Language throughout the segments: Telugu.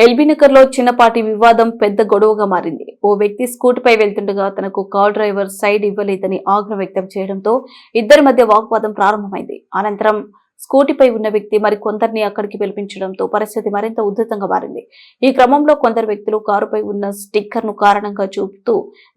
ఎల్బీనగర్ లో చిన్నపాటి వివాదం పెద్ద గొడవగా మారింది. ఓ వ్యక్తి స్కూటీపై వెళ్తుండగా తనకు కార్ డ్రైవర్ సైడ్ ఇవ్వలేదని ఆగ్రహం వ్యక్తం చేయడంతో ఇద్దరి మధ్య వాగ్వాదం ప్రారంభమైంది. అనంతరం స్కూటీపై ఉన్న వ్యక్తి మరికొందరిని అక్కడికి పిలిపించడంతో పరిస్థితి మరింత ఉధృతంగా మారింది. ఈ క్రమంలో కొందరు వ్యక్తులు కారుపై ఉన్న స్టిక్కర్ ను కారణంగా చూపుతూ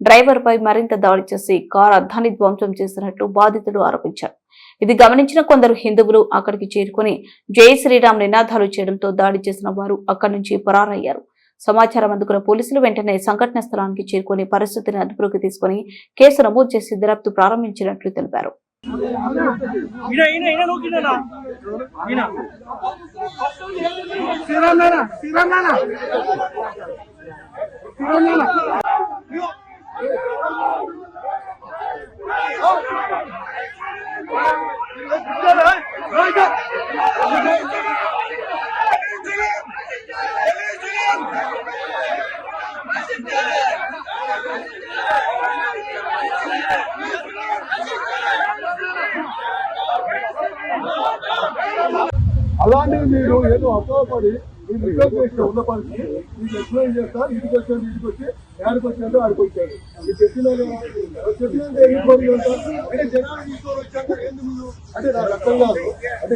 డ్రైవర్ పై మరింత దాడి చేసి కారు అద్దాన్ని ధ్వంసం చేసినట్లు బాధితుడు ఆరోపించారు. ఇది గమనించిన కొందరు హిందువులు అక్కడికి చేరుకుని జై శ్రీరామ్ నినాదాలు చేయడంతో దాడి చేసిన వారు అక్కడి నుంచి పరారయ్యారు. సమాచారం అందుకున్న పోలీసులు వెంటనే సంఘటన స్థలానికి చేరుకుని పరిస్థితిని అదుపులోకి తీసుకుని కేసు నమోదు చేసి దర్యాప్తు ప్రారంభించినట్లు తెలిపారు. అలాంటివి మీరు ఏదో అపోహపడి మీరు రిక్వెస్ట్ చేసిన ఉన్న పరిస్థితి మీకు ఎక్స్ప్లెయిన్ చేస్తా. ఇంటికి వచ్చాడు, ఇంటికి వచ్చి యాడికి వచ్చాడు, ఆడికి వచ్చాడు. మీరు చెప్పిన అంటే జనాలు తీసుకొని వచ్చాక ఎందుకు అంటే నాకు అర్థం కాదు. అంటే